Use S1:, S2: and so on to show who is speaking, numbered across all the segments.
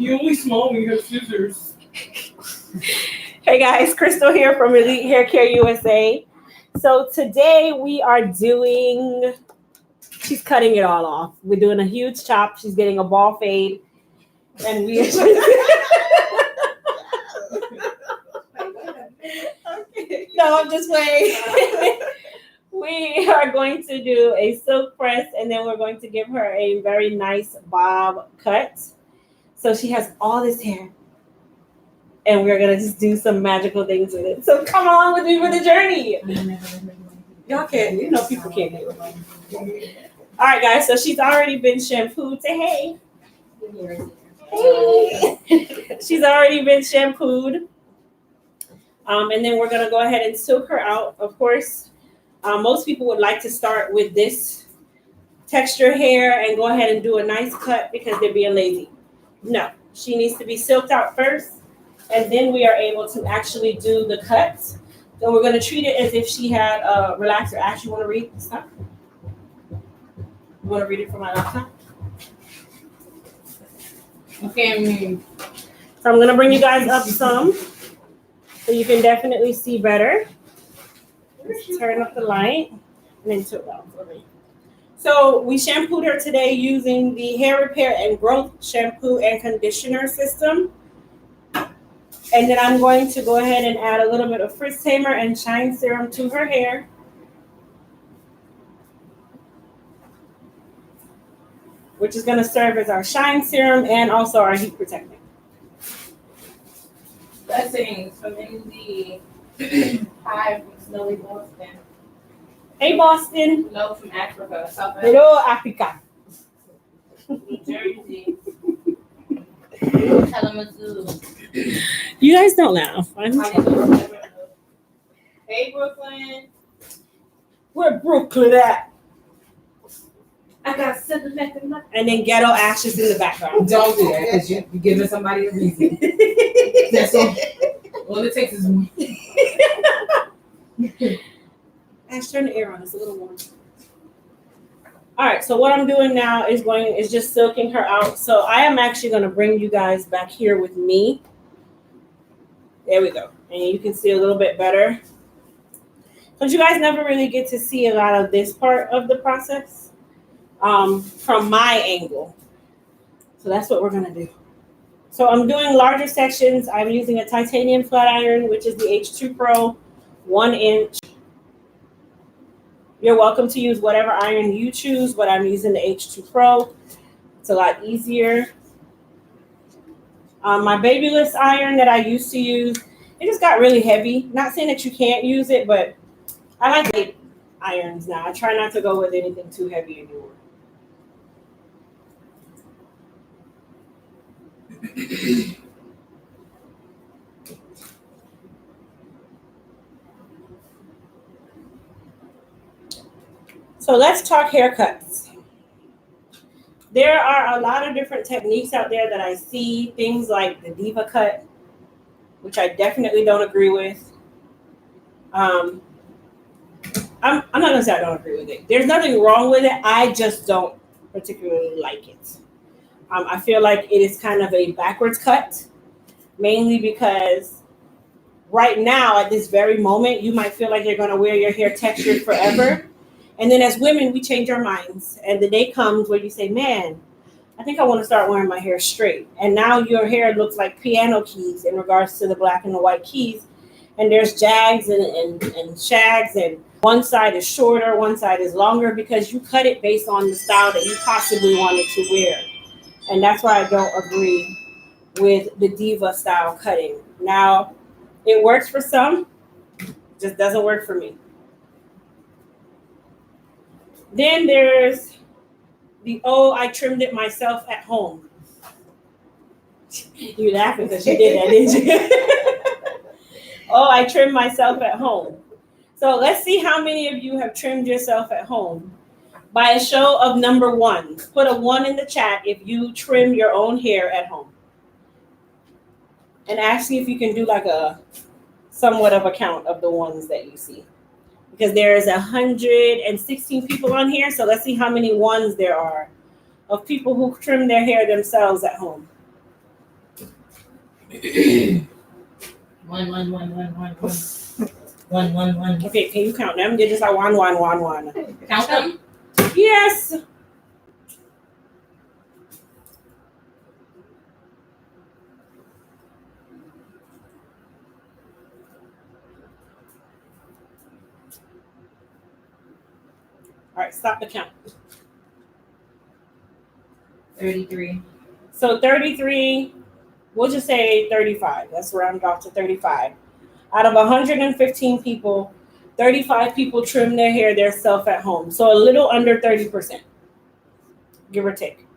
S1: You only small when you have scissors.
S2: Hey guys, Crystal here from Elite Hair Care USA. So today we are doing, she's cutting it all off. We're doing a huge chop. She's getting a ball fade. And we No, I'm just waiting. We are going to do a silk press and then we're going to give her a very nice bob cut. So she has all this hair. And we're going to just do some magical things with it. So come on with me for the journey. Y'all can't, you know, people can't do it. All right, guys. So she's already been shampooed. Say hey. Hey. She's already been shampooed. And then we're going to go ahead and silk her out. Of course, most people would like to start with this texture hair and go ahead and do a nice cut because they're being lazy. No, she needs to be silked out first. And then we are able to actually do the cuts. So we're going to treat it as if she had a relaxer. Ash, you want to read this stuff? You want to read it from my laptop?
S1: Okay,
S2: So I'm going to bring you guys up some so you can definitely see better. Let's turn up the light and then tilt down for me. So we shampooed her today using the Hair Repair and Growth Shampoo and Conditioner System. And then I'm going to go ahead and add a little bit of frizz tamer and shine serum to her hair. Which is going to serve as our shine serum and also our heat protectant.
S1: Blessings from the hi from snowy Boston.
S2: Hey, Boston.
S1: Hello from Africa. South Africa.
S2: Hello, Africa.
S1: New Jersey. Kalamazoo.
S2: You guys don't laugh.
S1: Hey, Brooklyn.
S2: Where Brooklyn at?
S1: I got 7 left in my.
S2: And then ghetto ashes in the background.
S1: Don't do that because you're giving somebody a reason. That's all. All it takes is one.
S2: Ash, turn the air on. It's a little warm. All right, so what I'm doing now is just silking her out. So I am actually going to bring you guys back here with me. There we go. And you can see a little bit better. But you guys never really get to see a lot of this part of the process from my angle. So that's what we're going to do. So I'm doing larger sections. I'm using a titanium flat iron, which is the H2 Pro 1 inch. You're welcome to use whatever iron you choose, but I'm using the H2 Pro. It's a lot easier. My Babyliss iron that I used to use, it just got really heavy. Not saying that you can't use it, but I like big irons now. I try not to go with anything too heavy anymore. So let's talk haircuts. There are a lot of different techniques out there that I see, things like the diva cut, which I definitely don't agree with. I'm not gonna say I don't agree with it. There's nothing wrong with it. I just don't particularly like it. I feel like it is kind of a backwards cut, mainly because right now at this very moment, you might feel like you're gonna wear your hair textured forever. And then as women, we change our minds. And the day comes where you say, man, I think I want to start wearing my hair straight. And now your hair looks like piano keys in regards to the black and the white keys. And there's jags and shags. And one side is shorter, one side is longer because you cut it based on the style that you possibly wanted to wear. And that's why I don't agree with the diva style cutting. Now, it works for some, just doesn't work for me. Then there's the, oh, I trimmed it myself at home. You laughing because you did that, didn't you? Oh, I trimmed myself at home. So let's see how many of you have trimmed yourself at home. By a show of number 1. Put a 1 in the chat if you trim your own hair at home. And actually if you can do like a somewhat of a count of the ones that you see. Because there's 116 people on here, so let's see how many ones there are of people who trim their hair themselves at home.
S1: One.
S2: Okay, can you count them? They're just like one.
S1: Count them.
S2: Yes. All right, stop the count.
S1: 33.
S2: So 33, we'll just say 35. Let's round off to 35. Out of 115 people, 35 people trim their hair themselves at home. So a little under 30%, give or take.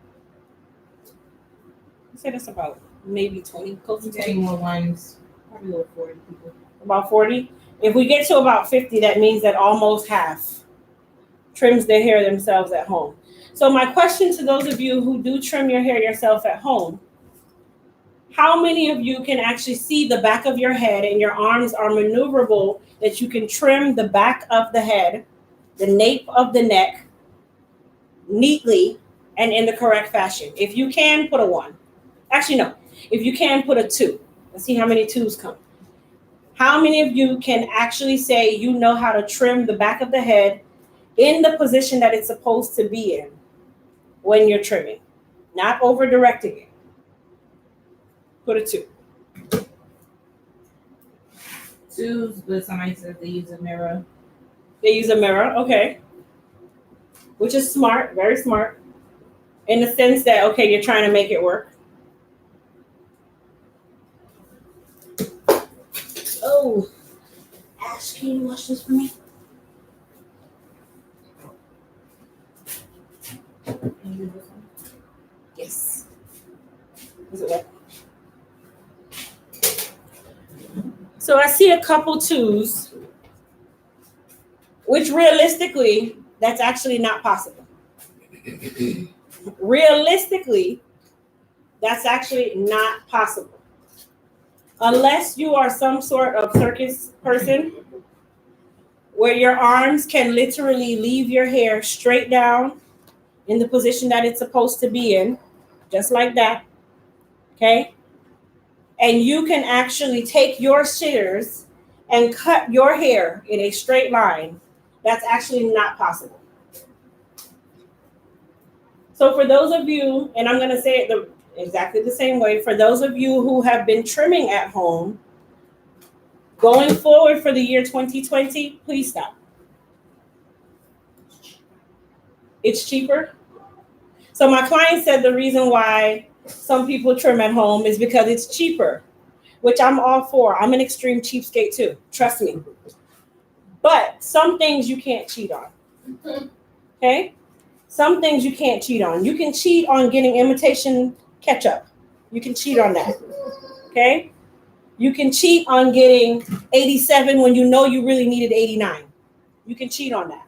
S2: I say that's about maybe 20, close to 20.
S1: Getting more ones, probably over 40 people.
S2: About 40. If we get to about 50, that means that almost half trims their hair themselves at home. So my question to those of you who do trim your hair yourself at home, how many of you can actually see the back of your head and your arms are maneuverable that you can trim the back of the head, the nape of the neck, neatly and in the correct fashion? If you can, put a 1. Actually, no. If you can, put a 2. Let's see how many 2s come. How many of you can actually say you know how to trim the back of the head in the position that it's supposed to be in when you're trimming? Not over directing it. Put a 2.
S1: 2s, but somebody says they use a mirror.
S2: They use a mirror, okay. Which is smart, very smart. In the sense that, okay, you're trying to make it work. Oh, Ash, can you wash this for me? Yes. Is it wet? So I see a couple 2s, which realistically, that's actually not possible. Realistically, that's actually not possible. Unless you are some sort of circus person where your arms can literally leave your hair straight down in the position that it's supposed to be in, just like that, okay? And you can actually take your scissors and cut your hair in a straight line. That's actually not possible. So for those of you, and I'm going to say it exactly the same way, for those of you who have been trimming at home, going forward for the year 2020, please stop. It's cheaper. So my client said the reason why some people trim at home is because it's cheaper, which I'm all for. I'm an extreme cheapskate too, trust me. But some things you can't cheat on, okay? Some things you can't cheat on. You can cheat on getting imitation ketchup. You can cheat on that, okay? You can cheat on getting 87 when you know you really needed 89. You can cheat on that.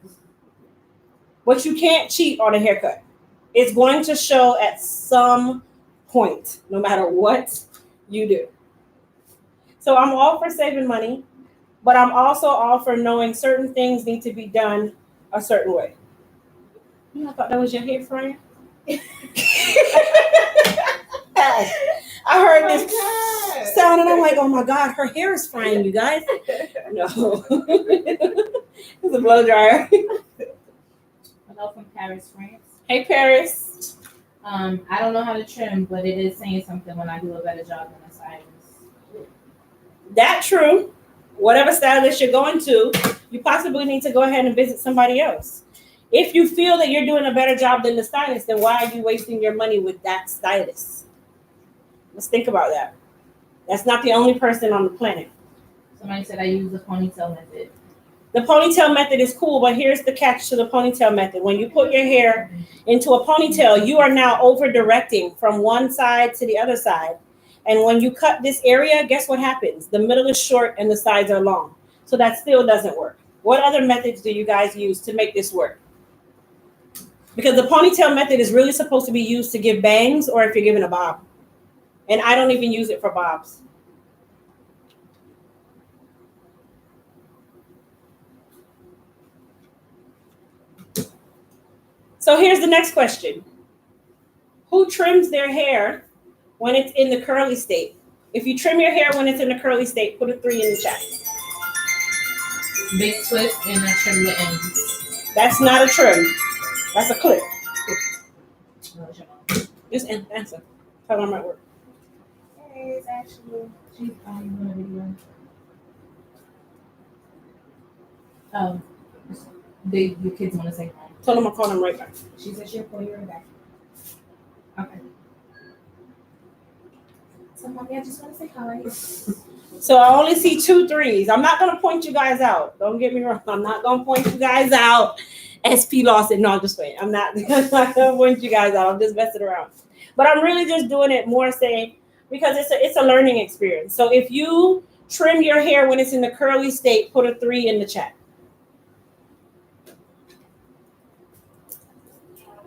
S2: But you can't cheat on a haircut. It's going to show at some point, no matter what you do. So I'm all for saving money, but I'm also all for knowing certain things need to be done a certain way. I thought that was your hair fryer. I heard this sound and I'm like, oh my God, her hair is frying, you guys. No. It's a blow dryer.
S1: Hello from Paris, France.
S2: Hey, Paris.
S1: I don't know how to trim, but it is saying something when I do a better job than a stylist.
S2: That true. Whatever stylist you're going to, you possibly need to go ahead and visit somebody else. If you feel that you're doing a better job than the stylist, then why are you wasting your money with that stylist? Let's think about that. That's not the only person on the planet.
S1: Somebody said I use the ponytail method.
S2: The ponytail method is cool, but here's the catch to the ponytail method. When you put your hair into a ponytail, you are now over-directing from one side to the other side. And when you cut this area, guess what happens? The middle is short and the sides are long. So that still doesn't work. What other methods do you guys use to make this work? Because the ponytail method is really supposed to be used to give bangs or if you're giving a bob. And I don't even use it for bobs. So here's the next question. Who trims their hair when it's in the curly state? If you trim your hair when it's in a curly state, put a 3 in the chat.
S1: Big twist and I trim the ends.
S2: That's not a trim. That's a clip. Just answer. Tell them at work.
S1: Hey, it's actually she's doing a video. Oh, your kids want to say hi.
S2: Tell them I'll call them right back.
S1: She said she'll call you right back. Okay. So, mommy, I just want to say hi.
S2: So I only see 2 3s. I'm not gonna point you guys out. Don't get me wrong. I'm not gonna point you guys out. SP Lawson. No, I'm just waiting. I'm not gonna point you guys out. I'm just messing around. But I'm really just doing it more saying because it's a learning experience. So if you trim your hair when it's in the curly state, put a 3 in the chat.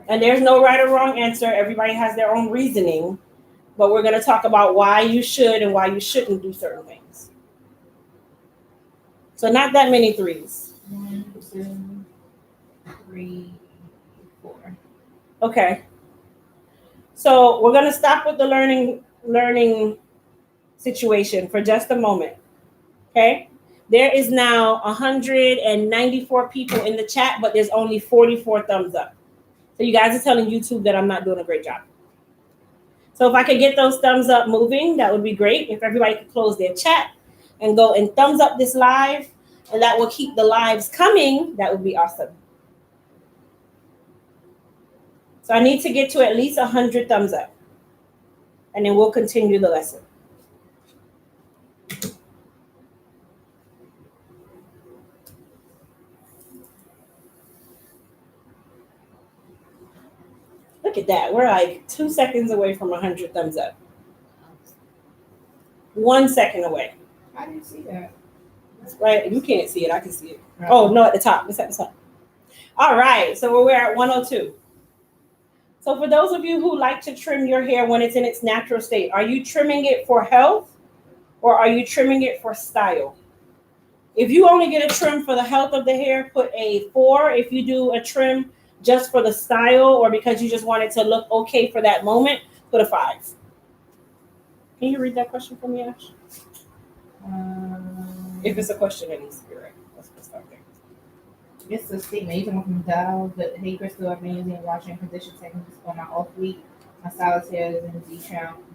S2: And there's no right or wrong answer. Everybody has their own reasoning. But we're going to talk about why you should and why you shouldn't do certain things. So not that many 3s.
S1: 1, 2, 3, 4.
S2: Okay. So we're going to stop with the learning situation for just a moment. Okay. There is now 194 people in the chat, but there's only 44 thumbs up. So you guys are telling YouTube that I'm not doing a great job. So if I could get those thumbs up moving, that would be great. If everybody could close their chat and go and thumbs up this live, and that will keep the lives coming, that would be awesome. So I need to get to at least 100 thumbs up, and then we'll continue the lesson. Look at that. We're like 2 seconds away from 100 thumbs up. 1 second away.
S1: I didn't see that.
S2: Right? You can't see it. I can see it.
S1: Right.
S2: Oh, no, at the top. It's at the top. All right. So we're at 102. So for those of you who like to trim your hair when it's in its natural state, are you trimming it for health or are you trimming it for style? If you only get a trim for the health of the hair, put a 4. If you do a trim just for the style or because you just want it to look okay for that moment, put a 5. Can you read that question for me, Ash? If it's a question, it needs to be right. Let's start there.
S1: It's a statement. You can from Dow, but hey, Crystal, I've been using washing and condition techniques for my off week. My stylist hair is in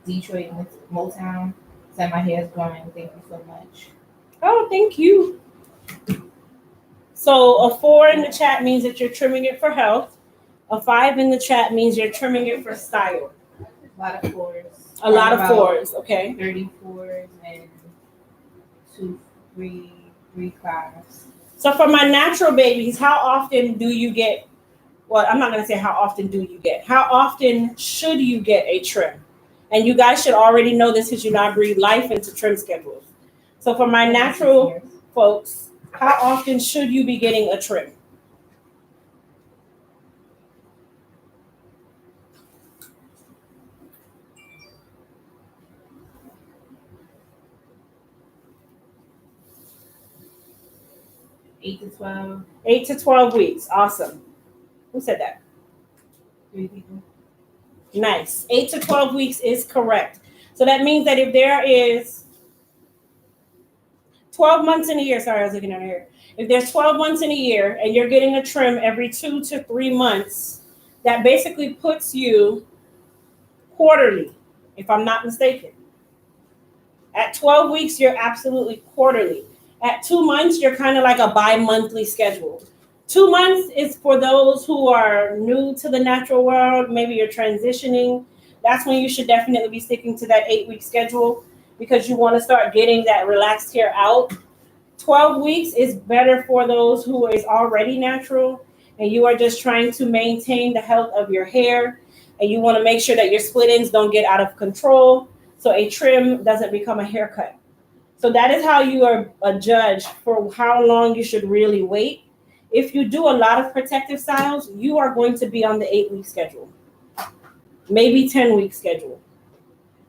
S1: Detroit, Motown. Said my hair is growing. Thank you so much.
S2: Oh, thank you. So a 4 in the chat means that you're trimming it for health. A 5 in the chat means you're trimming it for style.
S1: A lot of 4s.
S2: A lot of 4s, okay.
S1: 34s and 2, 3, 5s.
S2: So for my natural babies, how often do you get, well, I'm not going to say how often do you get. How often should you get a trim? And you guys should already know this because you now breathe life into trim schedules. So for my natural folks, how often should you be getting a trim?
S1: Eight to 12.
S2: 8 to 12 weeks. Awesome. Who said that?
S1: 3 people.
S2: Nice. 8 to 12 weeks is correct. So that means that if there is 12 months in a year, sorry, I was looking at here. If there's 12 months in a year and you're getting a trim every 2 to 3 months, that basically puts you quarterly, if I'm not mistaken. At 12 weeks, you're absolutely quarterly. At 2 months, you're kind of like a bi-monthly schedule. 2 months is for those who are new to the natural world. Maybe you're transitioning. That's when you should definitely be sticking to that 8-week schedule because you want to start getting that relaxed hair out. 12 weeks is better for those who is already natural and you are just trying to maintain the health of your hair and you want to make sure that your split ends don't get out of control so a trim doesn't become a haircut. So that is how you are a judge for how long you should really wait. If you do a lot of protective styles, you are going to be on the 8-week schedule, maybe 10-week schedule.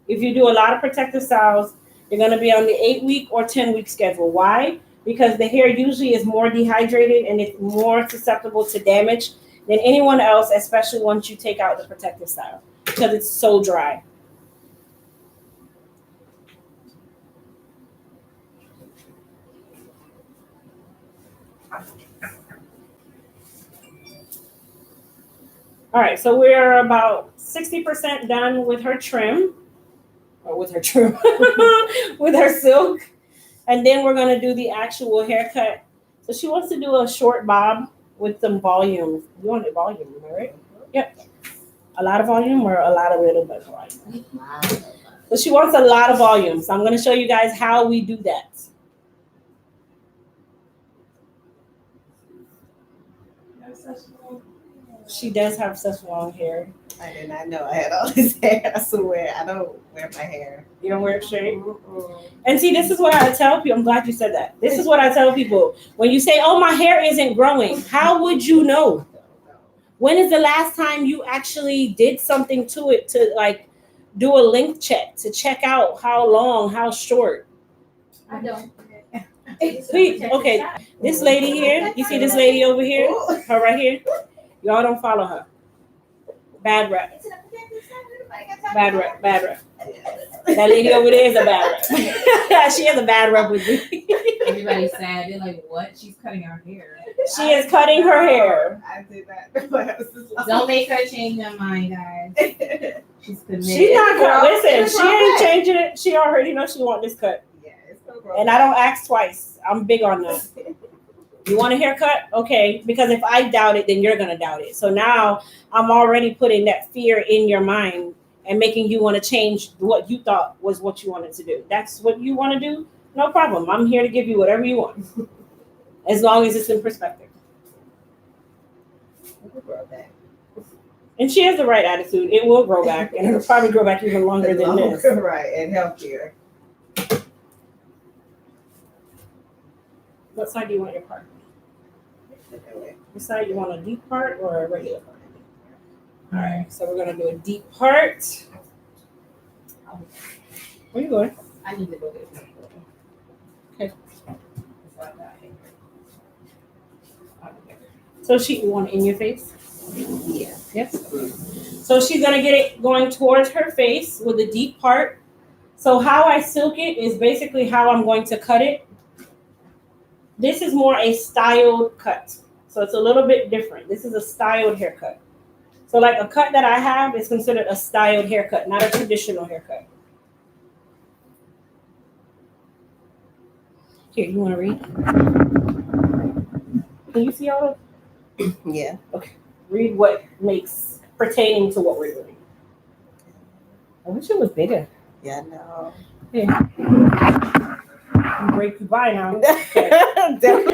S2: If you do a lot of protective styles, you're going to be on the 8-week or 10-week schedule. Why? Because the hair usually is more dehydrated and it's more susceptible to damage than anyone else, especially once you take out the protective style because it's so dry. All right, so we're about 60% done with her trim, or with her trim, with her silk. And then we're going to do the actual haircut. So she wants to do a short bob with some volume. You want it volume, right? Yep. A lot of volume or a lot of little bit of volume? So she wants a lot of volume. So I'm going to show you guys how we do that. She does have such long hair.
S3: I did not know I had all this hair. I swear, I don't wear my hair.
S2: You don't wear it straight? And see, this is what I tell people. I'm glad you said that. This is what I tell people. When you say, oh, my hair isn't growing, how would you know? When is the last time you actually did something to it to like do a length check, to check out how long, how short?
S1: I don't.
S2: Please, okay. This lady here, you see this lady over here? Her right here? Y'all don't follow her. Bad rep. Bad rep. Bad rep. That lady over there is a bad rep. She has a bad rep with me.
S1: Everybody's sad. They're like, what? She's cutting her hair.
S2: She is cutting her hair.
S3: I did not know.
S1: Don't make her change her mind, guys. She's committed.
S2: She's not gonna listen. She ain't changing it. She already knows she want this cut.
S3: Yeah, it's no problem.
S2: And I don't ask twice. I'm big on that. You want a haircut? Okay. Because if I doubt it, then you're gonna doubt it. So now I'm already putting that fear in your mind and making you want to change what you thought was what you wanted to do. That's what you want to do? No problem. I'm here to give you whatever you want. As long as it's in perspective. And she has the right attitude. It will grow back, and it'll probably grow back even longer than this.
S3: Right, and healthier.
S2: What side do you want your part? What side you want, a deep part or a regular part? All right, so we're gonna do a deep part. Where you going?
S1: I need to go get
S2: Okay. So you want it in your face?
S3: Yeah.
S2: Yes. So she's gonna get it going towards her face with a deep part. So how I silk it is basically how I'm going to cut it. This is more a styled cut. So it's a little bit different. This is a styled haircut. So like a cut that I have is considered a styled haircut, not a traditional haircut. Here, you want to read? Can you see all of?
S3: Yeah.
S2: Okay. Read what makes pertaining to what we're doing. I wish it was bigger.
S3: Yeah, no.
S2: Yeah. Break you by now. Okay.
S3: Definitely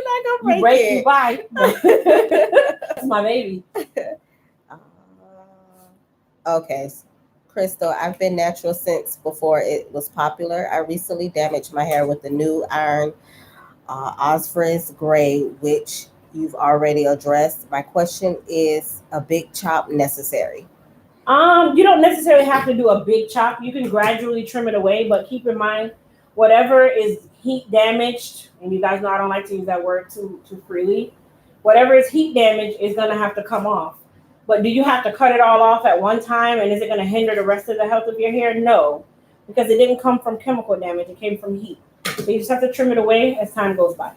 S3: not gonna break
S2: Break
S3: it.
S2: you by. That's my baby.
S3: Okay. Crystal, I've been natural since before it was popular. I recently damaged my hair with the new iron Osphorus gray, which you've already addressed. My question is, a big chop necessary?
S2: You don't necessarily have to do a big chop. You can gradually trim it away, but keep in mind, whatever is heat damaged, and you guys know I don't like to use that word too freely. Whatever is heat damage is gonna have to come off. But do you have to cut it all off at one time, and is it gonna hinder the rest of the health of your hair? No, because it didn't come from chemical damage. It came from heat. So you just have to trim it away as time goes by.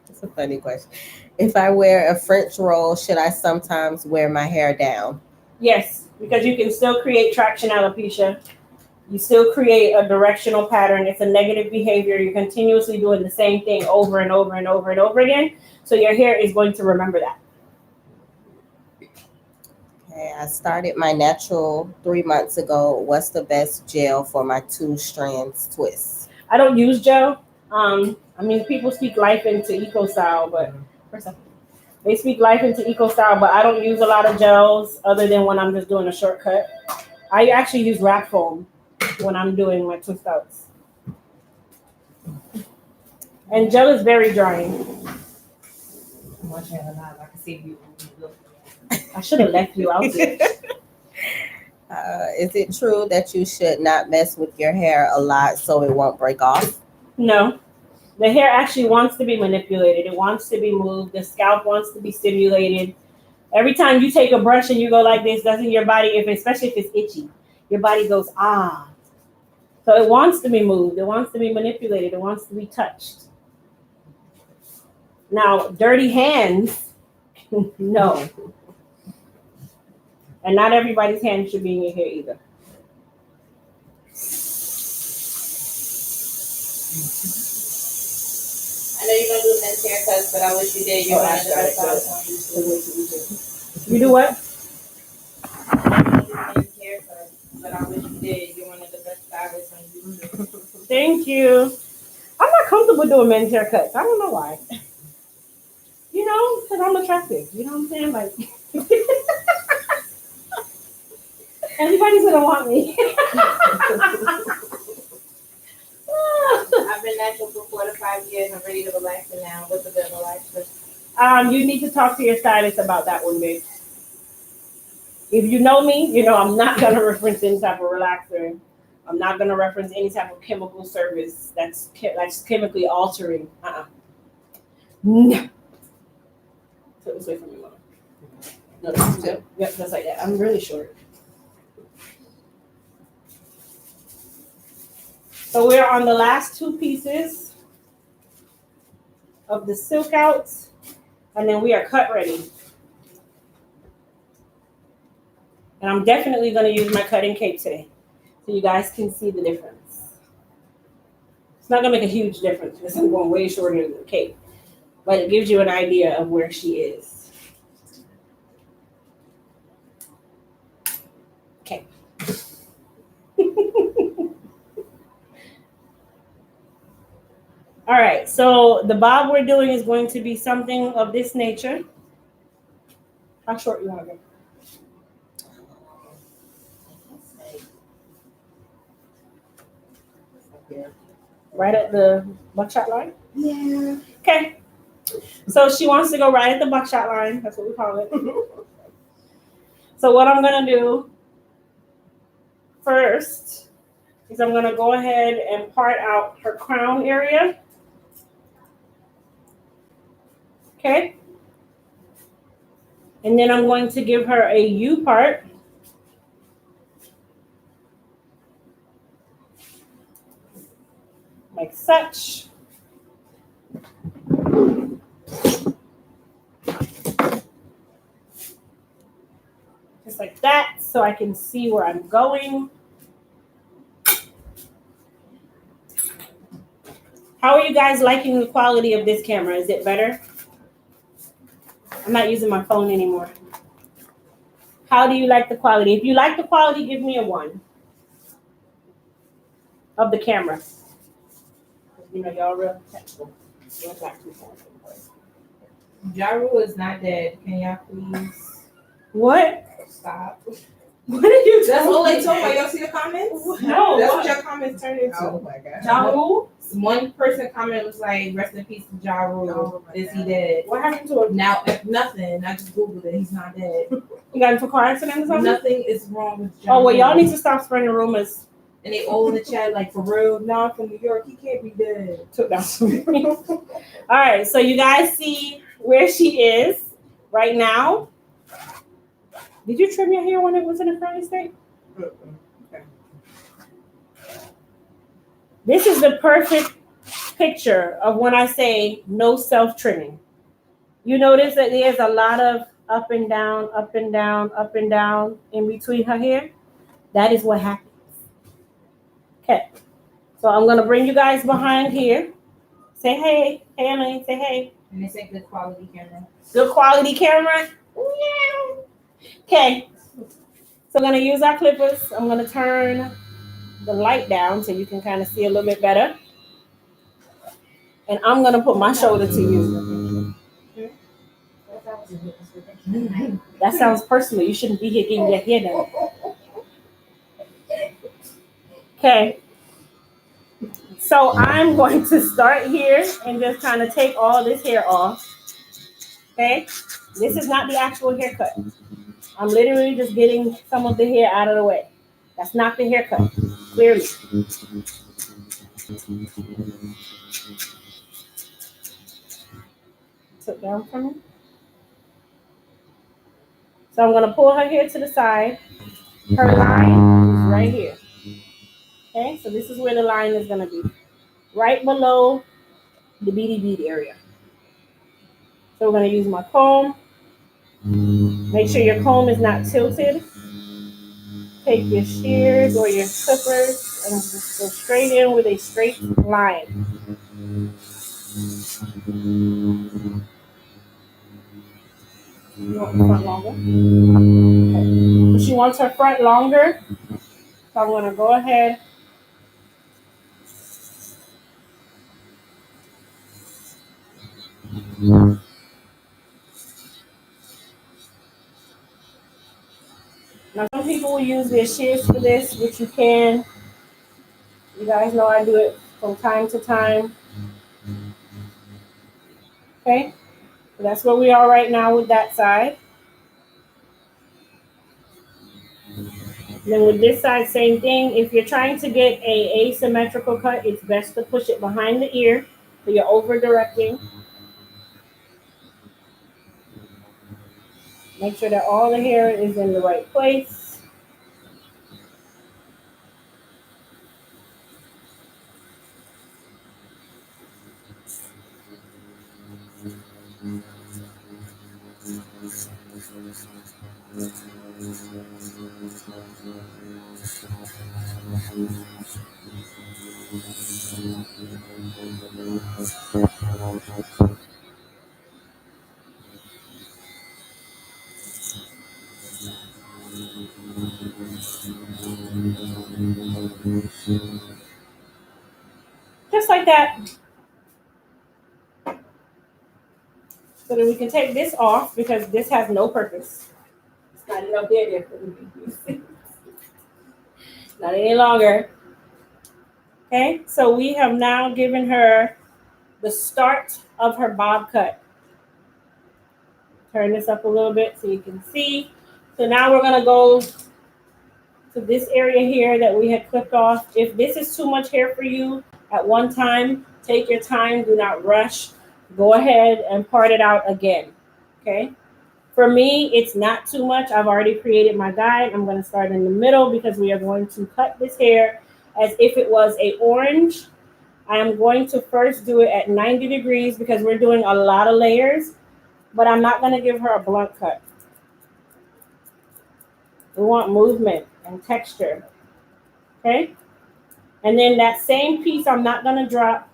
S3: That's a funny question. If I wear a French roll, should I sometimes wear my hair down?
S2: Yes, because you can still create traction alopecia. You still create a directional pattern. It's a negative behavior. You're continuously doing the same thing over and over and over and over again. So your hair is going to remember that.
S3: Okay, I started my natural 3 months ago. What's the best gel for my 2 strands twists?
S2: I don't use gel. I mean, people speak life into eco style, but they speak life into eco style, but I don't use a lot of gels other than when I'm just doing a shortcut. I actually use wrap foam when I'm doing my twist outs. And gel is very drying.
S1: I'm watching it live. I can see you.
S2: I should have left you out there.
S3: Is it true that you should not mess with your hair a lot so it won't break off?
S2: No. The hair actually wants to be manipulated. It wants to be moved. The scalp wants to be stimulated. Every time you take a brush and you go like this, doesn't your body, especially if it's itchy, your body goes, ah. So it wants to be moved. It wants to be manipulated. It wants to be touched. Now, dirty hands, no. And not everybody's hand should be in your hair either.
S1: I know you're gonna do men's haircuts, but I wish you did. You're one of the best stylists on YouTube.
S2: You do what?
S1: Men's haircuts, but I wish you did. You're one of the best stylists on YouTube.
S2: Thank you. I'm not comfortable doing men's haircuts. I don't know why. You know, because I'm attractive. You know what I'm saying? Like, everybody's gonna want me.
S1: I've been natural for 4 to 5 years. I'm ready to relax it now. What's a good relaxer?
S2: You need to talk to your stylist about that one, babe. If you know me, you know I'm not gonna reference any type of relaxer. I'm not gonna reference any type of chemical service that's chemically altering. No. So this way from your mom. No, that's two. Yep, just like that. I'm really short. So we're on the last two pieces of the silk outs, and then we are cut ready. And I'm definitely going to use my cutting cape today, so you guys can see the difference. It's not going to make a huge difference because I'm going way shorter than the cape, but it gives you an idea of where she is. Okay. All right, so the bob we're doing is going to be something of this nature. How short you want to go? Right at the buckshot line?
S1: Yeah.
S2: Okay. So she wants to go right at the buckshot line. That's what we call it. So what I'm going to do first is I'm going to go ahead and part out her crown area. Okay. And then I'm going to give her a U part. Like such. Just like that, so I can see where I'm going. How are you guys liking the quality of this camera? Is it better? I'm not using my phone anymore. How do you like the quality? If you like the quality, give me a 1 of the camera. You know, y'all real technical.
S1: Ja Rule is not dead. Can y'all please
S2: What?
S1: stop?
S2: What did you
S1: That's
S2: tell
S1: all they
S2: me?
S1: told me. Y'all see the comments?
S2: No.
S1: That's
S2: What?
S1: what your comments turned into.
S3: Oh my god.
S2: Ja Rule?
S1: One person comment was like, "Rest in peace to Ja Rule.
S3: Oh my
S1: Is he
S3: God.
S1: dead?"
S2: What happened to him?
S1: Now, nothing. I just googled it. He's not dead.
S2: You got into a car accident or something?
S1: Nothing is wrong with Ja
S2: Oh, well, y'all
S1: Rule.
S2: need to stop spreading rumors.
S1: And they all in the chat like, for real, nah, I'm from New York. He can't be dead.
S2: Took down some. All right, so you guys see where she is right now. Did you trim your hair when it was in a curly state?
S3: Okay.
S2: This is the perfect picture of when I say no self-trimming. You notice that there's a lot of up and down, up and down, up and down in between her hair. That is what happens. Okay, so I'm gonna bring you guys behind here. Say hey, hey Emily, say hey.
S1: And it's a good quality camera.
S2: Good quality camera. Okay, so I'm gonna use our clippers. I'm gonna turn the light down so you can kind of see a little bit better. And I'm gonna put my shoulder to you. That sounds personal. You shouldn't be here getting your hair done. Okay. So I'm going to start here and just kind of take all this hair off. Okay. This is not the actual haircut. I'm literally just getting some of the hair out of the way. That's not the haircut, clearly. Sit down for me. So I'm going to pull her hair to the side. Her line is right here. Okay, so this is where the line is going to be. Right below the beady bead area. So we're going to use my comb. Make sure your comb is not tilted. Take your shears or your clippers and just go straight in with a straight line. You want the front longer? Okay. So she wants her front longer. So I'm going to go ahead. Now, some people will use their shears for this, which you can. You guys know I do it from time to time. Okay, so that's where we are right now with that side. Then with this side, same thing. If you're trying to get a asymmetrical cut, it's best to push it behind the ear, so you're over directing. Make sure that all the hair is in the right place. Just like that. So then we can take this off because this has no purpose. It's not enough there for me. Not any longer. Okay, so we have now given her the start of her bob cut. Turn this up a little bit so you can see. So now we're gonna go to this area here that we had clipped off. If this is too much hair for you at one time, take your time, do not rush. Go ahead and part it out again, okay? For me, it's not too much. I've already created my guide. I'm gonna start in the middle because we are going to cut this hair as if it was a orange. I am going to first do it at 90 degrees because we're doing a lot of layers, but I'm not gonna give her a blunt cut. We want movement and texture, okay? And then that same piece I'm not gonna drop.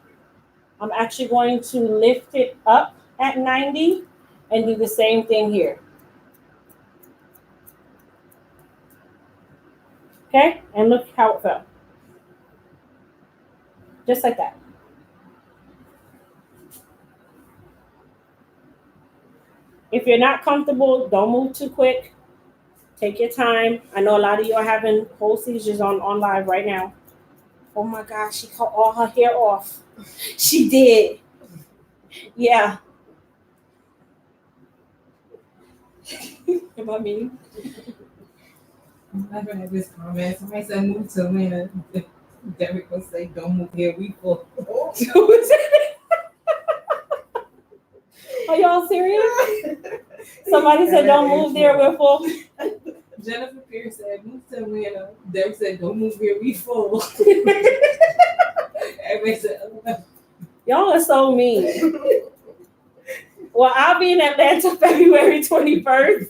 S2: I'm actually going to lift it up at 90 and do the same thing here. Okay, and look how it felt. Just like that. If you're not comfortable, don't move too quick. Take your time. I know a lot of you are having whole seizures on live right now. Oh my gosh, she cut all her hair off. She did. Yeah. Am I mean?
S1: I'm laughing at this comment. Somebody said move to Atlanta. Derek will say, don't move here, we full.
S2: Are y'all serious? Somebody said don't move there, we're full.
S1: Jennifer Pierce said, move to Atlanta. Derek said, don't move here, we full. Everybody said, oh.
S2: Y'all are so mean. Well, I'll be in Atlanta February 21st.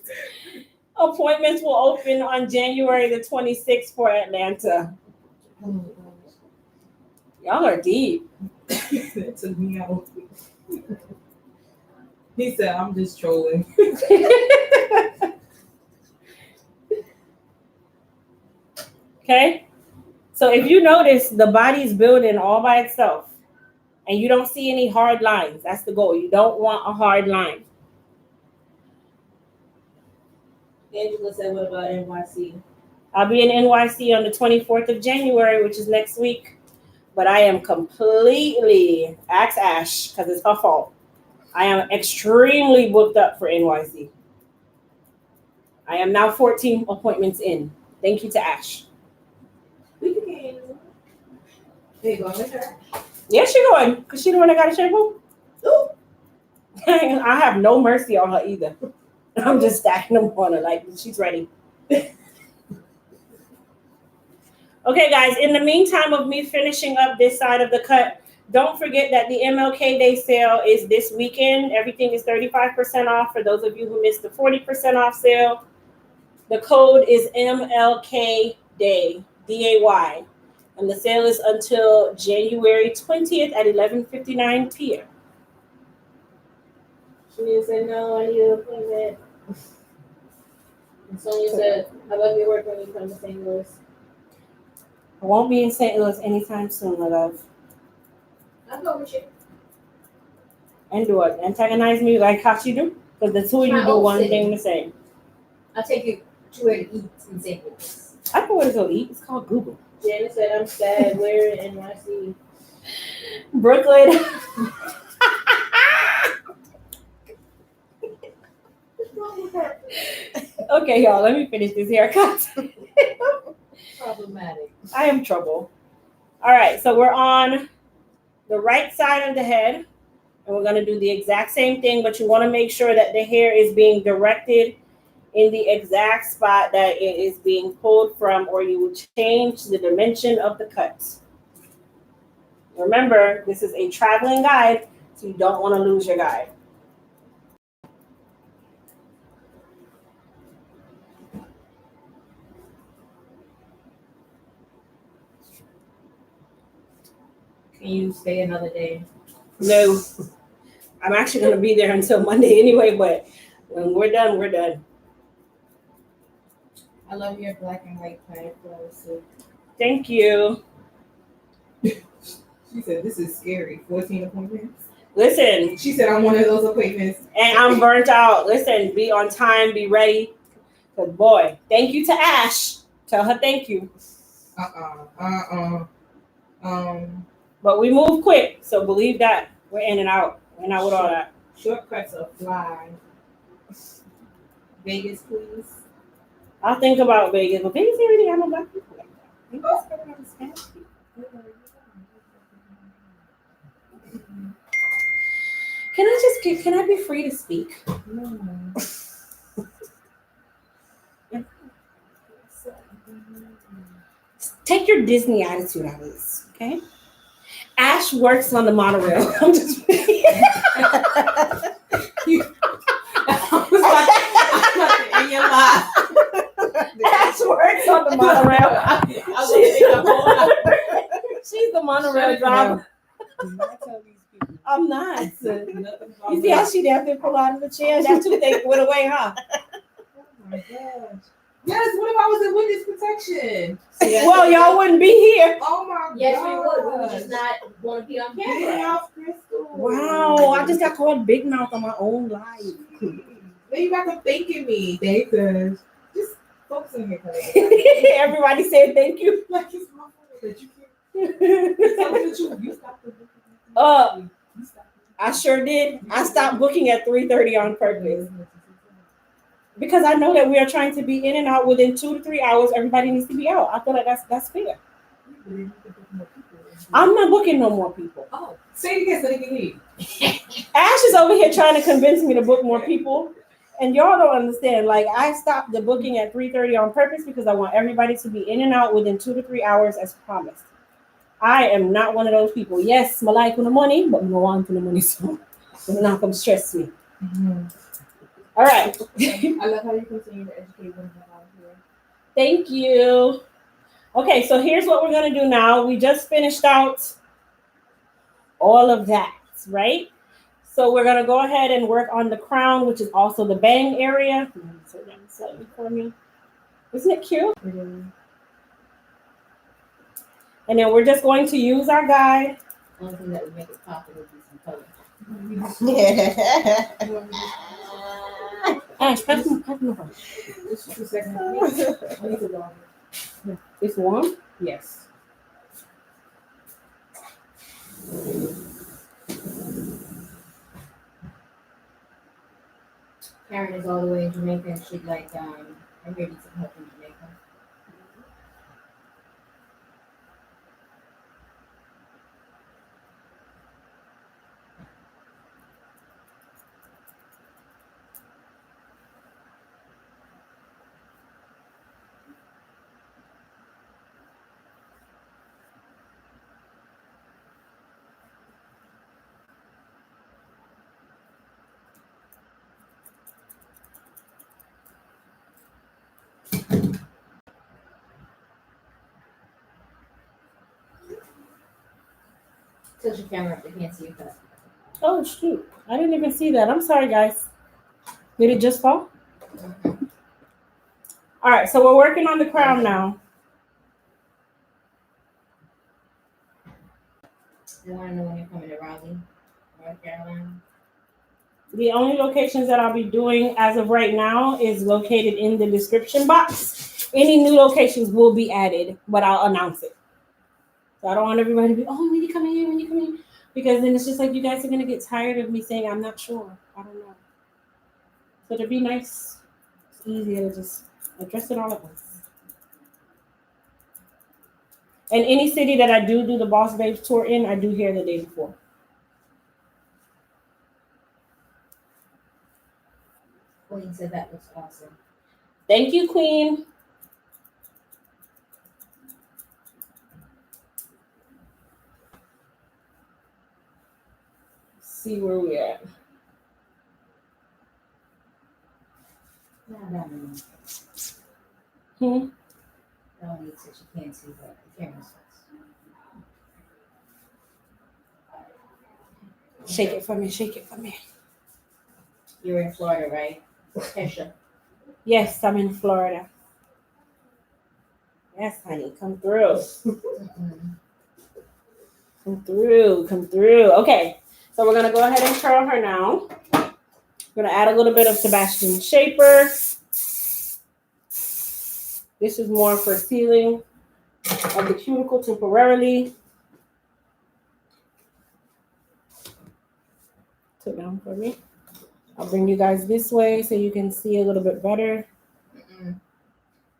S2: Appointments will open on January the 26th for Atlanta. Y'all are deep.
S1: That took me out. He said, I'm just trolling.
S2: Okay? So if you notice, the body's building all by itself. And you don't see any hard lines. That's the goal. You don't want a hard line.
S1: Angela said, what about NYC?
S2: I'll be in NYC on the 24th of January, which is next week. But I am completely, ask Ash, because it's her fault. I am extremely booked up for NYC. I am now 14 appointments in. Thank you to Ash.
S1: We can get Angela. There you go, with her.
S2: Yeah, she going, because she the one that got a shampoo.
S1: Ooh.
S2: I have no mercy on her either. I'm just stacking them on her like she's ready. Okay, guys, in the meantime of me finishing up this side of the cut, Don't forget that the MLK Day sale is this weekend. Everything is 35% off for those of you who missed the 40% off sale. The code is MLK Day, DAY. And the sale is until January 20th at 11:59 p.m.
S1: She said, no, I need an appointment. And Sonia said, I love your work when you come to St. Louis.
S2: I won't be in St. Louis anytime soon, my love.
S1: I'll go with you.
S2: And do it. Antagonize me like how she do? Because the two of you do one thing the same.
S1: I'll take you to where to eat in St. Louis.
S2: I know where to go eat. It's called Google.
S1: Janet said, I'm sad. Where in NYC?
S2: Brooklyn.
S1: What's wrong with her?
S2: Okay, y'all, let me finish this haircut.
S1: Problematic.
S2: I am trouble. All right, so we're on the right side of the head, and we're going to do the exact same thing, but you want to make sure that the hair is being directed in the exact spot that it is being pulled from, or you will change the dimension of the cut. Remember, this is a traveling guide, so you don't want to lose your guide.
S1: Can you stay another day?
S2: No, I'm actually going to be there until Monday anyway, but when we're done, we're done.
S1: I love your black and white plaid clothes. So.
S2: Thank you.
S1: She said, this is scary. 14 appointments.
S2: Listen,
S1: She said, I'm one of those appointments.
S2: and I'm burnt out. Listen, be on time, be ready. Because, boy, thank you to Ash. Tell her thank you. But we move quick, so believe that. We're in and out. We're not with all that.
S1: Shortcuts are fly. Vegas, please.
S2: I'll think about Vegas, but Vegas ain't really have no black people like that. Vegas got a lot of Spanish people. Can I be free to speak?
S1: No.
S2: Take your Disney attitude out of this, okay? Ash works on the monorail. I'm just
S1: I was like, I'm not in your life.
S2: Ash works on the monorail. She's the monorail driver. I'm not. You see how she down there pull out of the chair? That toothache went away, huh?
S1: Oh my gosh. Yes, what if I was in witness protection?
S2: Well, y'all wouldn't be here.
S1: Oh my god.
S4: Yes, we would. We would just not want to be on
S1: Get
S4: camera.
S1: off, Crystal.
S2: Wow, I just got called Big Mouth on my own live.
S1: Then you got to thanking me. Thanks, just focus on your career.
S2: Everybody said thank you.
S1: Like it's my fault that you can't. Tell me the truth. You stopped the book. You stopped
S2: I sure did. I stopped booking at 3:30 on purpose. Because I know that we are trying to be in and out within 2 to 3 hours. Everybody needs to be out. I feel like that's fair. I'm not booking no more people.
S1: Oh, say it again so they can hear you.
S2: Ash is over here trying to convince me to book more people. And y'all don't understand. Like, I stopped the booking at 3:30 on purpose because I want everybody to be in and out within 2 to 3 hours as promised. I am not one of those people. Yes, I like the money, but I don't want the money, so it's not going to stress me.
S1: Mm-hmm.
S2: All right.
S1: I love how you continue to educate women out here.
S2: Thank you. Okay, so here's what we're going to do now. We just finished out all of that, right? So we're going to go ahead and work on the crown, which is also the bang area. So that's for me. Isn't it cute?
S1: Mm-hmm.
S2: And then we're just going to use our guide.
S4: Only thing that would make it pop would be some color.
S2: Ash, pass me over.
S1: Just 2 seconds. I need to go.
S2: It's warm?
S1: Yes.
S4: Karen is all the way in Jamaica and she'd like, I'm ready to help in Jamaica. Tilt your camera up, they can't see your cut.
S2: Oh shoot! I didn't even see that. I'm sorry, guys. Did it just fall? All right, so we're working on the crown now.
S4: They want to know when you're coming to Raleigh, North Carolina.
S2: The only locations that I'll be doing as of right now is located in the description box. Any new locations will be added, but I'll announce it. So I don't want everybody to be, oh, when you come in, when you come in. Because then it's just like you guys are going to get tired of me saying, I'm not sure. I don't know. So to be nice, it's easier to just address it all at once. And any city that I do the Boss Babes tour in, I do here the day before.
S4: Queen said that looks awesome.
S2: Thank you, Queen. Let's see where we at.
S4: No, no.
S2: Hmm?
S4: No need so you can't see the camera's
S2: Shake it for me, shake it for me.
S4: You're in Florida, right? Kesha.
S2: Yes, I'm in Florida. Yes, honey, come through. Come through, come through. Okay, so we're gonna go ahead and curl her now. We're gonna add a little bit of Sebastian Shaper. This is more for sealing of the cuticle temporarily. Sit down for me. I'll bring you guys this way so you can see a little bit better.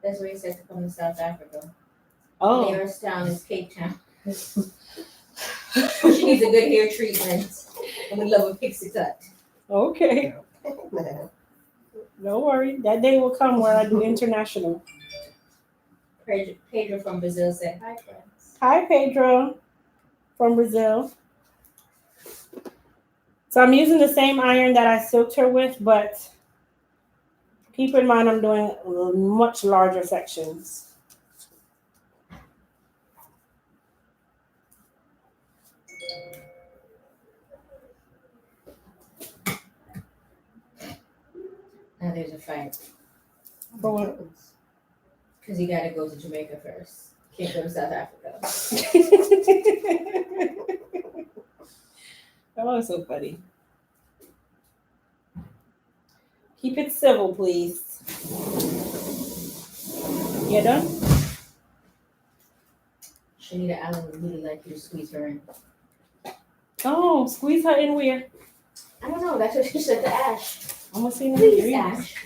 S4: That's where he said to come to South Africa.
S2: Oh.
S4: Nearest town is Cape Town. She needs a good hair treatment. And we love a pixie cut.
S2: Okay. No worry. That day will come where I do international.
S4: Pedro from Brazil said, hi, friends.
S2: Hi, Pedro from Brazil. So I'm using the same iron that I silked her with, but keep in mind I'm doing much larger sections.
S4: Now there's a fight.
S2: For what?
S4: Because you got to go to Jamaica first. Can't go to South Africa.
S2: Oh, so funny. Keep it civil, please. You done?
S4: Shanita Allen would really like you to squeeze her in.
S2: Oh, squeeze her in where?
S4: I don't know. That's what she said to Ash.
S2: I'm gonna see
S4: Please, Ash.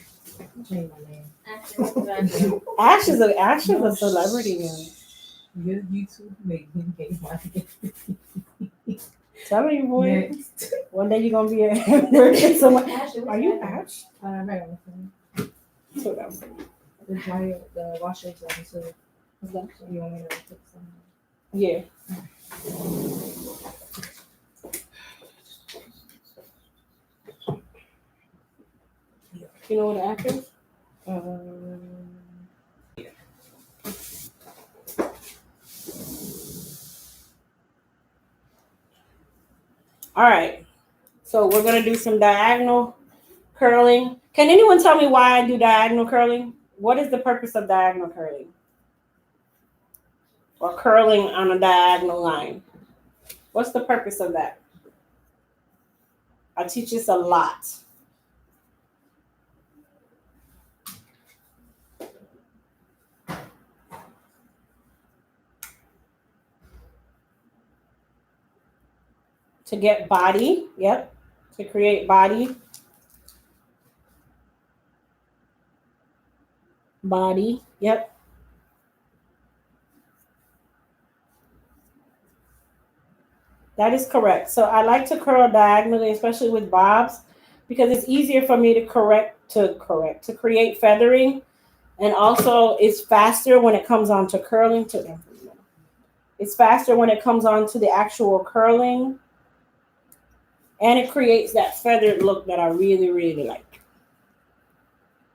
S1: Change my name.
S4: Ash is
S2: Ash is a celebrity now.
S1: Your YouTube made me get my
S2: Tell you, boy.
S1: Next.
S2: One day you're gonna be a someone.
S4: Ash,
S2: Are you Ash?
S1: Right on the phone.
S2: So that was
S1: The dryer, the washer is on too.
S2: What's that?
S1: So you want me to put some?
S2: Yeah. You know what the app is? All right. So we're gonna do some diagonal curling. Can anyone tell me why I do diagonal curling? What is the purpose of diagonal curling? Or curling on a diagonal line? What's the purpose of that? I teach this a lot. To get body, yep. To create body. Body, yep. That is correct. So I like to curl diagonally, especially with bobs, because it's easier for me to create feathering. And also it's faster when it comes on to curling. It's faster when it comes on to the actual curling. And it creates that feathered look that I really, really like.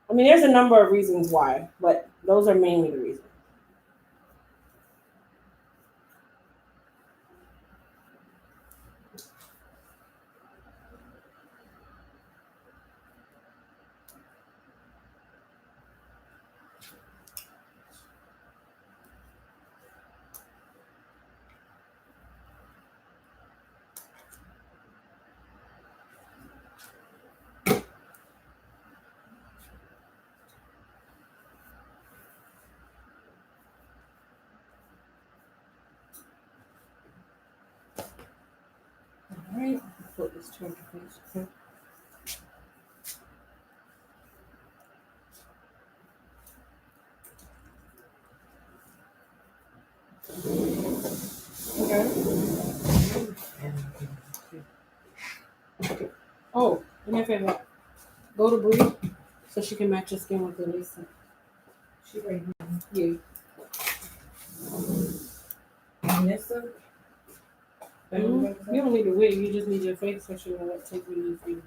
S2: I mean, there's a number of reasons why, but those are mainly the reasons. Let's turn the face. Okay. Oh, do me a favor. Go to Bree so she can match your skin with the lace.
S1: She right
S2: Yeah.
S1: Nessa.
S2: You don't need to wait. You just need your face so she will take what you need.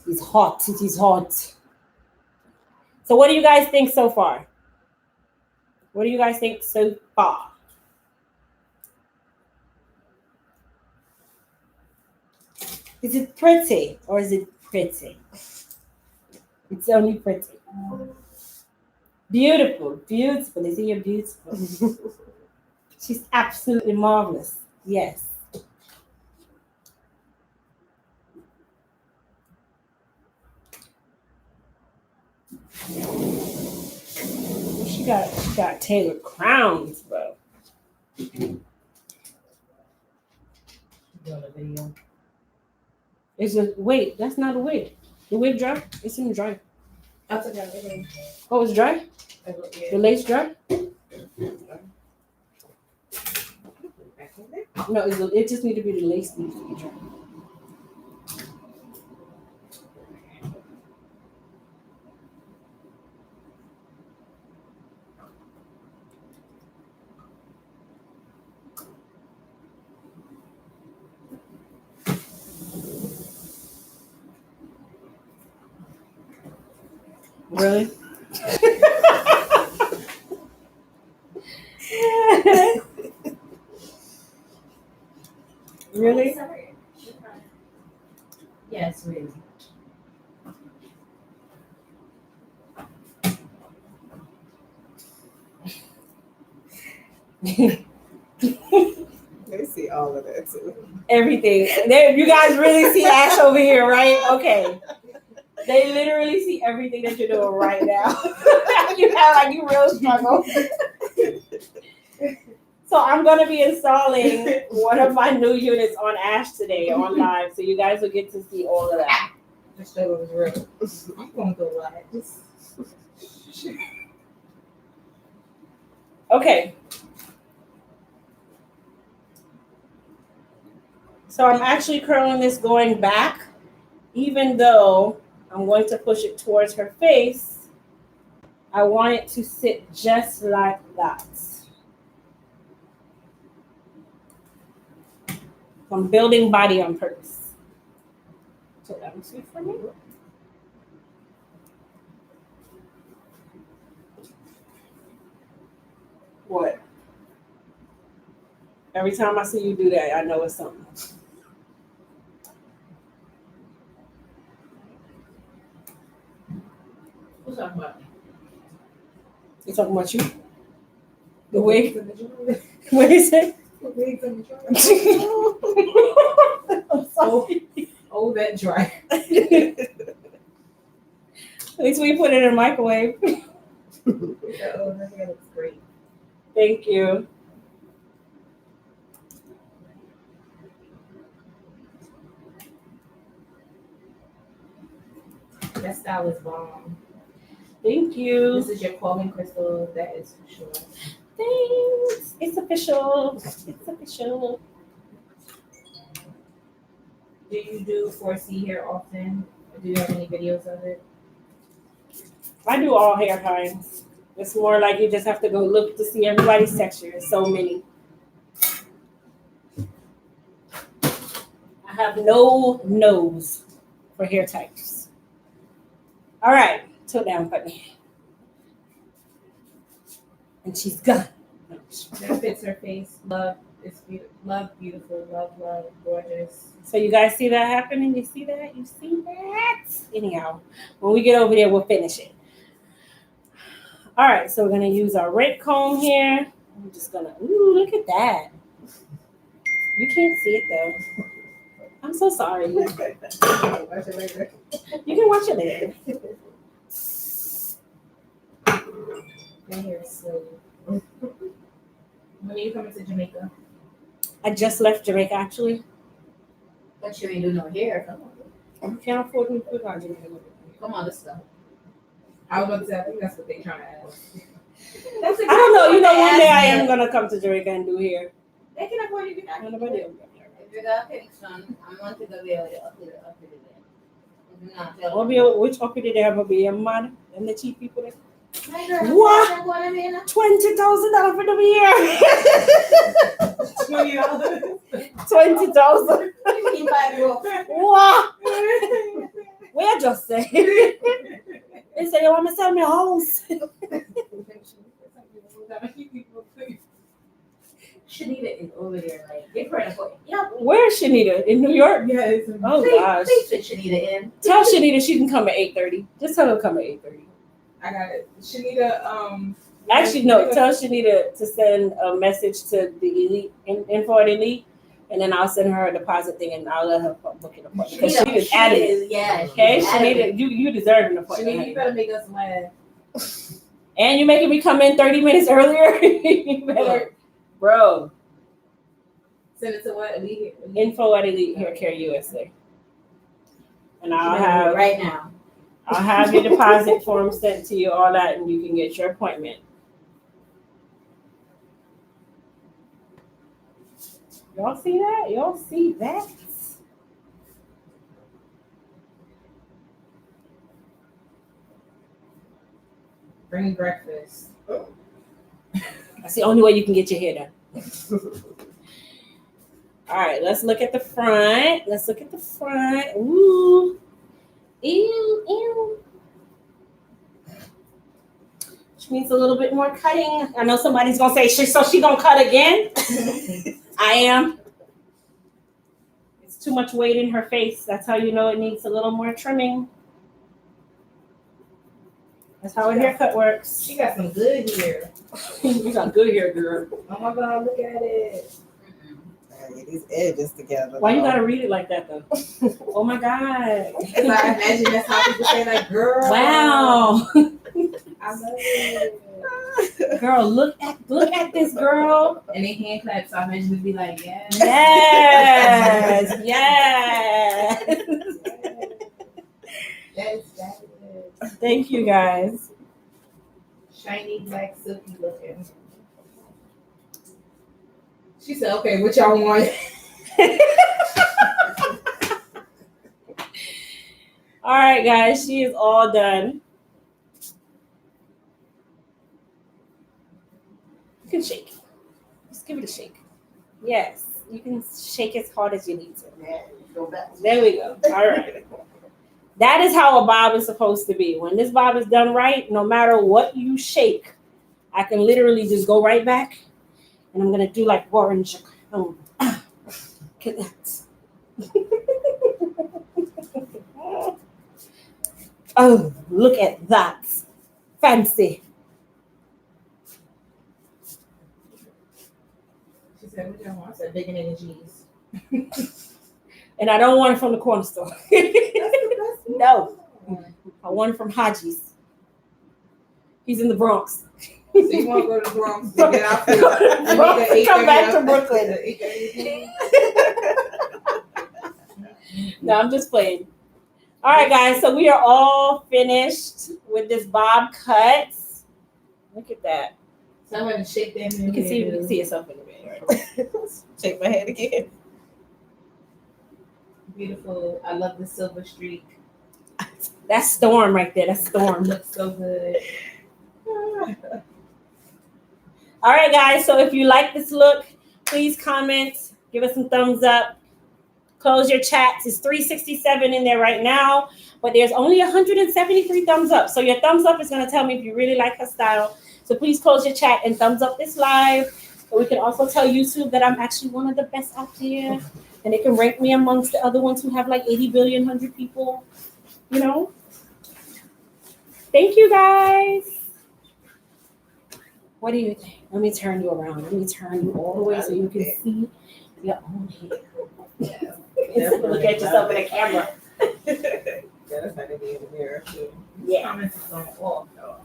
S2: It's hot. It is hot. So what do you guys think so far? What do you guys think so far? Is it pretty or is it pretty? It's only pretty. Beautiful. Beautiful. Is it beautiful? She's absolutely marvelous. Yes. She got tailored crowns, bro.
S1: Doing a video.
S2: It's a wait, that's not a wig. The wig dry? It's in the dryer.
S1: I took out everything.
S2: Oh, it's dry? The lace dry? No, it just need to be the lace needs to be dry. Really? Really?
S1: Yes, really.
S3: They see all of that too.
S2: Everything. There, you guys really see Ash over here, right? Okay. They literally see everything that you're doing right now. You have like you real struggle. So I'm gonna be installing one of my new units on Ash today on live, so you guys will get to see all of that.
S1: The struggle was real. I'm gonna go live.
S2: Okay. So I'm actually curling this going back, even though I'm going to push it towards her face. I want it to sit just like that. I'm building body on purpose. So that was good for me. What? Every time I see you do that, I know it's something.
S1: Who's talking about?
S2: You talking about you? The wig? What is it?
S1: The wigs in the dryer.
S2: I'm sorry.
S1: Oh, that dryer.
S2: At least we put it in a microwave.
S1: Oh, that looks great.
S2: Thank you.
S1: That style is bomb.
S2: Thank you.
S1: This is your calling crystal. That is for sure.
S2: Thanks. It's official. It's official.
S1: Do you do 4C hair often? Or do you have any videos of it?
S2: I do all hair kinds. It's more like you just have to go look to see everybody's texture. There's so many. I have no nose for hair types. All right, tilt down for me. And she's gone.
S1: That fits her face. Love is beautiful. Love, beautiful. Love, gorgeous.
S2: So you guys see that happening? You see that? You see that? Anyhow, when we get over there, we'll finish it. All right, so we're gonna use our red comb here. I'm just gonna, ooh, look at that. You can't see it though. I'm so sorry.
S1: Watch it later.
S2: You can watch it later.
S4: My hair is so.
S1: When are you coming to Jamaica?
S2: I just left Jamaica actually.
S4: But you ain't do no hair. Come on.
S2: I can't afford to put on Jamaica.
S4: Come on, let's go.
S1: I was about to say, I think that's what they're trying to ask.
S4: That's
S2: I don't know. You know, one day I am
S4: am
S2: gonna come to Jamaica and do hair.
S4: They can afford you to
S2: I don't know about you.
S4: If you got connection, I'm going to go there up to the If you're not, tell
S2: I'll be which uppity there will be a man and the cheap people there.
S4: My girl,
S2: What?
S4: what I mean?
S2: $20,000 for the year.
S1: $20.
S2: 20,000.
S4: You buy me up.
S2: What? Where just say? They say they want me to sell me a house.
S4: Shanita is over there, like, give her an appointment. Yeah,
S2: Where is Shanita? In New York?
S1: Yes.
S2: Oh gosh.
S4: please fit Shanita in.
S2: Tell Shanita she can come at 8:30. Just tell her to come at 8:30.
S1: I got it. Shanita,
S2: Actually, no. Tell Shanita to send a message to the Elite info at Elite, and then I'll send her a deposit thing, and I'll let her book an appointment because she is adamant.
S4: Yeah.
S2: Okay,
S4: she's adamant.
S2: Shanita, you deserve an
S1: Shanita, you
S2: appointment.
S1: better make us laugh.
S2: And you making me come in 30 minutes earlier. You better, bro.
S1: Send it to what? Elite.
S2: Info at Elite Hair Care USA, and I'll have
S4: right now.
S2: I'll have your deposit form sent to you, all that, and you can get your appointment. Y'all see that? Y'all see that?
S1: Bring breakfast.
S2: That's the only way you can get your hair done. All right, let's look at the front. Let's look at the front. Ooh. Ew, ew. She needs a little bit more cutting. I know somebody's gonna say, so she gonna cut again? I am. It's too much weight in her face. That's how you know it needs a little more trimming. That's how a haircut works.
S1: She got some good hair.
S2: You got good hair, girl.
S1: Oh my God, look at it.
S3: Get these edges together.
S2: Why you
S3: though.
S2: gotta read it like that though? Oh my God.
S1: Because I imagine that's how people say, like, girl.
S2: Wow.
S1: I love it.
S2: Girl, look at this girl.
S1: And they hand clap, so I imagine it'd be like, yes.
S2: Yes. Yes.
S1: Yes, that is.
S2: Thank you guys.
S1: Shiny, black, silky looking. She said, okay, what y'all want?
S2: All right, guys, she is all done. You can shake. Just give it a shake. Yes, you can shake as hard as you need to. There we go. All right. That is how a bob is supposed to be. When this bob is done right, no matter what you shake, I can literally just go right back, and I'm gonna do like Warren. Look at that. Oh, look at that. Fancy.
S1: She said, what y'all want? I said, bacon, egg, and cheese.
S2: And I don't want it from the corner store.
S1: That's the best one.
S2: No. I want it from Haji's. He's in the Bronx.
S1: So you want to go to the Bronx to get out there?
S2: Come back to Brooklyn. No, I'm just playing. All right, guys. So we are all finished with this bob cut. Look at that.
S1: So I'm going to shake that in
S2: You can see yourself in the mirror.
S3: Shake my head again.
S1: Beautiful. I love the silver streak.
S2: That's Storm right there. That's Storm.
S1: Looks so good.
S2: All right, guys. So if you like this look, please comment. Give us some thumbs up. Close your chats. It's 367 in there right now, but there's only 173 thumbs up. So your thumbs up is going to tell me if you really like her style. So please close your chat and thumbs up this live. So we can also tell YouTube that I'm actually one of the best out there. And they can rank me amongst the other ones who have like 80 billion, 100 people. You know? Thank you, guys. What do you think? Let me turn you around. Let me turn you all the way so you can see your own hair. Look at yourself in the camera.
S1: Yeah, that's how they be in the mirror too.
S2: Yeah.
S1: Comments is going off though.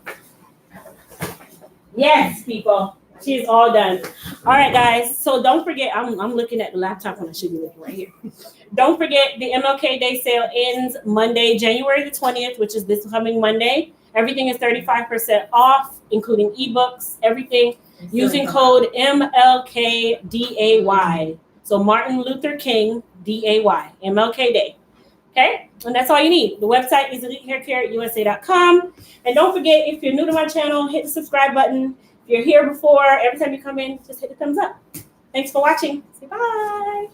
S2: Yes, people. She's all done. All right, guys. So don't forget, I'm looking at the laptop when I should be looking right here. Don't forget the MLK Day sale ends Monday, January the 20th, which is this coming Monday. Everything is 35% off, including ebooks, everything, using code MLKDAY. So Martin Luther King DAY, MLK Day. Okay? And that's all you need. The website is elitehaircareusa.com. And don't forget, if you're new to my channel, hit the subscribe button. If you're here before, every time you come in, just hit the thumbs up. Thanks for watching. Say bye.